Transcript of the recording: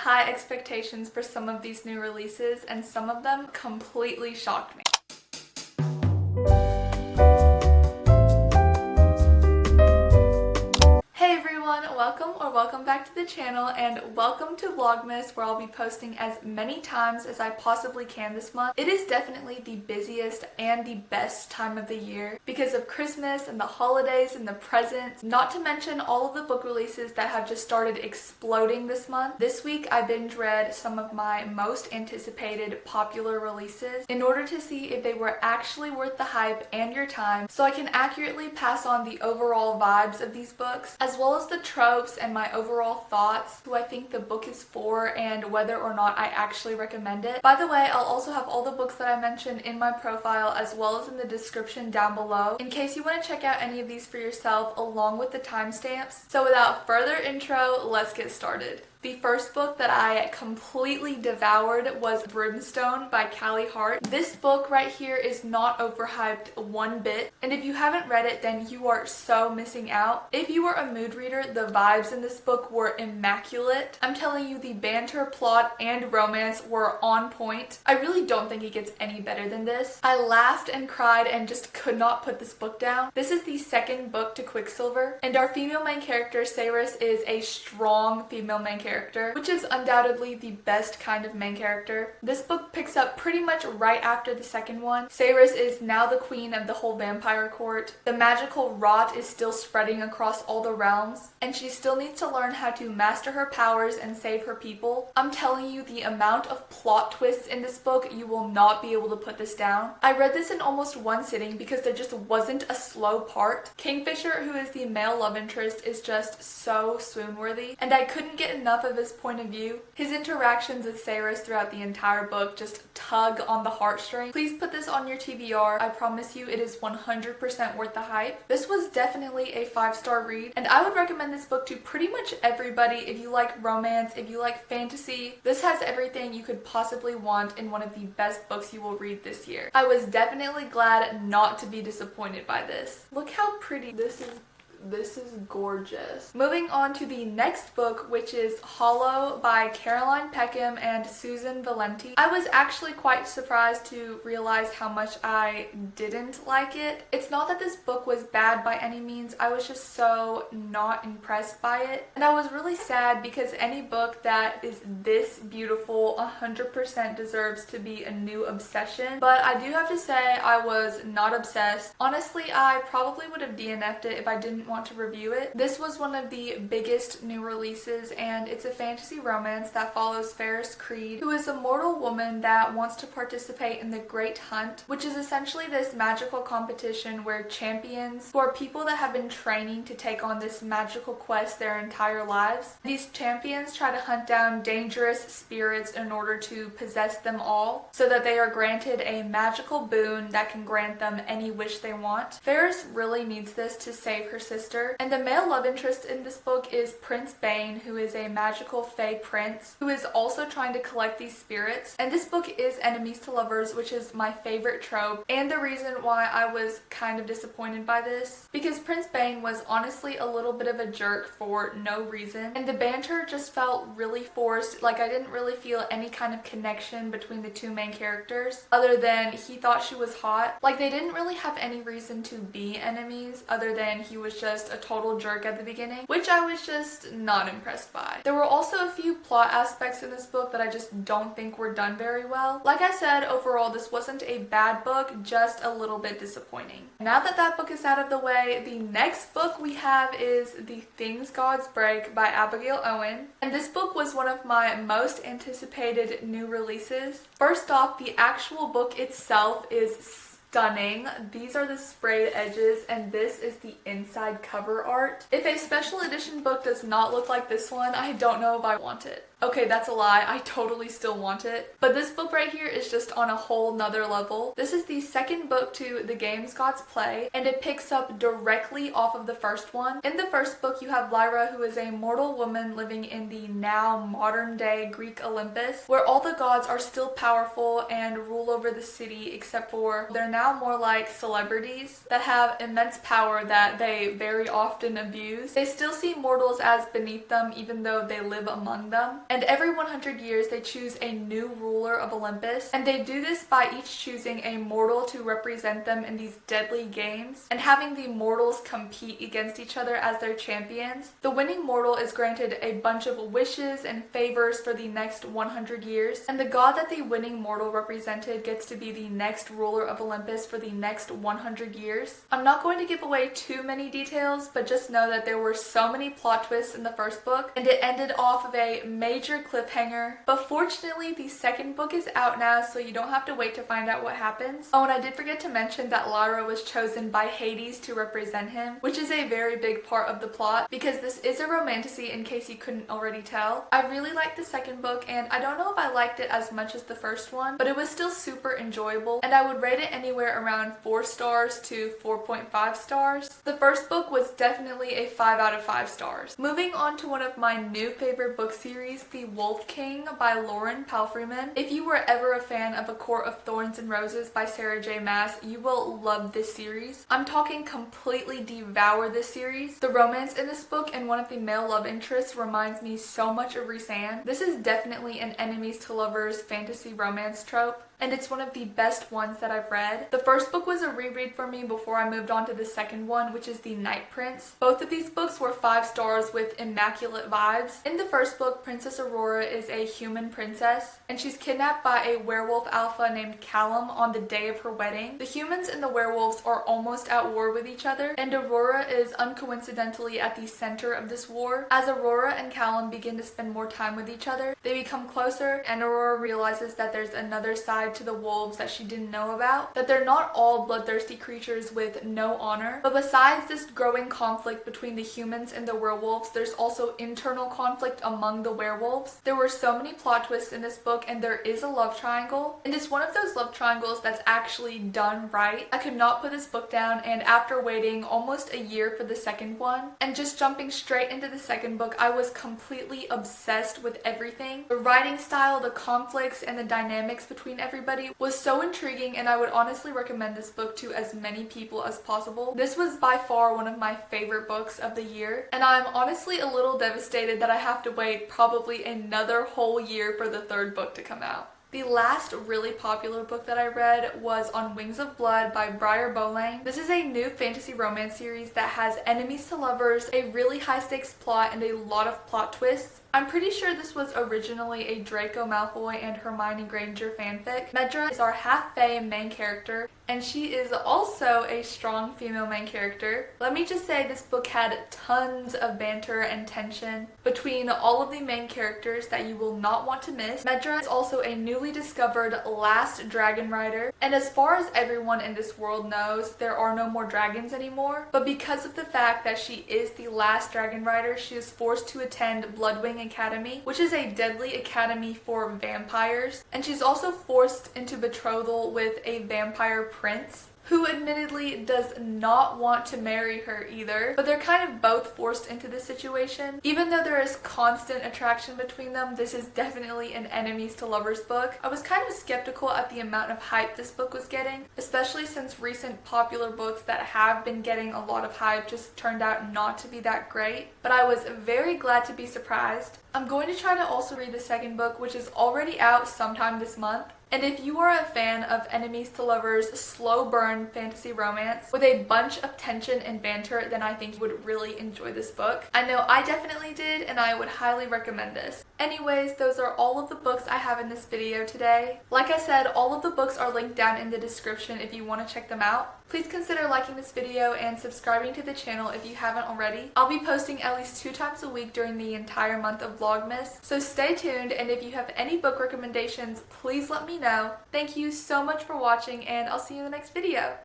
high expectations for some of these new releases, and some of them completely shocked me. Welcome back to the channel, and welcome to Vlogmas, where I'll be posting as many times as I possibly can this month. It is definitely the busiest and the best time of the year because of Christmas and the holidays and the presents, not to mention all of the book releases that have just started exploding this month. This week I binge read some of my most anticipated popular releases in order to see if they were actually worth the hype and your time, so I can accurately pass on the overall vibes of these books, as well as the tropes and my overall thoughts, who I think the book is for, and whether or not I actually recommend it. By the way, I'll also have all the books that I mentioned in my profile as well as in the description down below in case you want to check out any of these for yourself along with the timestamps. So without further intro, let's get started. The first book that I completely devoured was Brimstone by Callie Hart. This book right here is not overhyped one bit, and if you haven't read it, then you are so missing out. If you are a mood reader, the vibes in this book were immaculate. I'm telling you, the banter, plot, and romance were on point. I really don't think it gets any better than this. I laughed and cried and just could not put this book down. This is the second book to Quicksilver, and our female main character, Saris, is a strong female main character, which is undoubtedly the best kind of main character. This book picks up pretty much right after the second one. Saris is now the queen of the whole vampire court. The magical rot is still spreading across all the realms, and she still needs to learn how to master her powers and save her people. I'm telling you, the amount of plot twists in this book, you will not be able to put this down. I read this in almost one sitting because there just wasn't a slow part. Kingfisher, who is the male love interest, is just so swoon-worthy, and I couldn't get enough of his point of view. His interactions with Saris throughout the entire book just tug on the heartstrings. Please put this on your TBR. I promise you it is 100% worth the hype. This was definitely a 5-star read, and I would recommend this book to pretty much everybody if you like romance, if you like fantasy. This has everything you could possibly want in one of the best books you will read this year. I was definitely glad not to be disappointed by this. Look how pretty this is. This is gorgeous. Moving on to the next book, which is Hollow by Caroline Peckham and Susan Valenti. I was actually quite surprised to realize how much I didn't like it. It's not that this book was bad by any means, I was just so not impressed by it. And I was really sad because any book that is this beautiful 100% deserves to be a new obsession. But I do have to say I was not obsessed. Honestly, I probably would have DNF'd it if I didn't want to review it. This was one of the biggest new releases, and it's a fantasy romance that follows Ferris Creed, who is a mortal woman that wants to participate in the Great Hunt, which is essentially this magical competition where champions, who are people that have been training to take on this magical quest their entire lives, these champions try to hunt down dangerous spirits in order to possess them all, so that they are granted a magical boon that can grant them any wish they want. Ferris really needs this to save her sister, and the male love interest in this book is Prince Bane, who is a magical fae prince who is also trying to collect these spirits. And this book is enemies to lovers, which is my favorite trope, and the reason why I was kind of disappointed by this, because Prince Bane was honestly a little bit of a jerk for no reason, and the banter just felt really forced. Like, I didn't really feel any kind of connection between the two main characters other than he thought she was hot. Like, they didn't really have any reason to be enemies other than he was just a total jerk at the beginning, which I was just not impressed by. There were also a few plot aspects in this book that I just don't think were done very well. Like I said, overall this wasn't a bad book, just a little bit disappointing. Now that that book is out of the way, the next book we have is The Things Gods Break by Abigail Owen, and this book was one of my most anticipated new releases. First off, the actual book itself is stunning. These are the sprayed edges, and this is the inside cover art. If a special edition book does not look like this one, I don't know if I want it. Okay, that's a lie. I totally still want it. But this book right here is just on a whole nother level. This is the second book to The Games Gods Play, and it picks up directly off of the first one. In the first book, you have Lyra, who is a mortal woman living in the now modern day Greek Olympus, where all the gods are still powerful and rule over the city, except for they're now more like celebrities that have immense power that they very often abuse. They still see mortals as beneath them, even though they live among them. and every 100 years they choose a new ruler of Olympus, and they do this by each choosing a mortal to represent them in these deadly games, and having the mortals compete against each other as their champions. The winning mortal is granted a bunch of wishes and favors for the next 100 years, and the god that the winning mortal represented gets to be the next ruler of Olympus for the next 100 years. I'm not going to give away too many details, but just know that there were so many plot twists in the first book, and it ended off of a major cliffhanger. But fortunately, the second book is out now, so you don't have to wait to find out what happens. Oh, and I did forget to mention that Lyra was chosen by Hades to represent him, which is a very big part of the plot, because this is a romantasy in case you couldn't already tell. I really liked the second book, and I don't know if I liked it as much as the first one, but it was still super enjoyable, and I would rate it anywhere around 4 stars to 4.5 stars. The first book was definitely a 5 out of 5 stars. Moving on to one of my new favorite book series, The Wolf King by Lauren Palfreyman. If you were ever a fan of A Court of Thorns and Roses by Sarah J Maas, you will love this series. I'm talking completely devour this series. The romance in this book and one of the male love interests reminds me so much of Rhysand. This is definitely an enemies to lovers fantasy romance trope, and it's one of the best ones that I've read. The first book was a reread for me before I moved on to the second one, which is The Night Prince. Both of these books were 5 stars with immaculate vibes. In the first book, Princess Aurora is a human princess, and she's kidnapped by a werewolf alpha named Callum on the day of her wedding. The humans and the werewolves are almost at war with each other, and Aurora is uncoincidentally at the center of this war. As Aurora and Callum begin to spend more time with each other, they become closer, and Aurora realizes that there's another side to the wolves that she didn't know about, that they're not all bloodthirsty creatures with no honor. But besides this growing conflict between the humans and the werewolves, there's also internal conflict among the werewolves. There were so many plot twists in this book, and there is a love triangle, and it's one of those love triangles that's actually done right. I could not put this book down, and after waiting almost a year for the second one and just jumping straight into the second book, I was completely obsessed with everything. The writing style, the conflicts, and the dynamics between everybody was so intriguing, and I would honestly recommend this book to as many people as possible. This was by far one of my favorite books of the year, and I'm honestly a little devastated that I have to wait probably another whole year for the third book to come out. The last really popular book that I read was On Wings of Blood by Briar Bowling. This is a new fantasy romance series that has enemies to lovers, a really high stakes plot, and a lot of plot twists. I'm pretty sure this was originally a Draco Malfoy and Hermione Granger fanfic. Medra is our half-fae main character, and she is also a strong female main character. Let me just say this book had tons of banter and tension between all of the main characters that you will not want to miss. Medra is also a newly discovered last dragon rider, and as far as everyone in this world knows, there are no more dragons anymore. But because of the fact that she is the last dragon rider, she is forced to attend Bloodwing Academy, which is a deadly academy for vampires, and she's also forced into betrothal with a vampire prince who admittedly does not want to marry her either, but they're kind of both forced into this situation. Even though there is constant attraction between them, this is definitely an enemies to lovers book. I was kind of skeptical at the amount of hype this book was getting, especially since recent popular books that have been getting a lot of hype just turned out not to be that great, but I was very glad to be surprised. I'm going to try to also read the second book, which is already out sometime this month. And if you are a fan of enemies to lovers, slow burn fantasy romance with a bunch of tension and banter, then I think you would really enjoy this book. I know I definitely did, and I would highly recommend this. Anyways, those are all of the books I have in this video today. Like I said, all of the books are linked down in the description if you want to check them out. Please consider liking this video and subscribing to the channel if you haven't already. I'll be posting at least 2 times a week during the entire month of Vlogmas, so stay tuned, and if you have any book recommendations, please let me know. Thank you so much for watching, and I'll see you in the next video.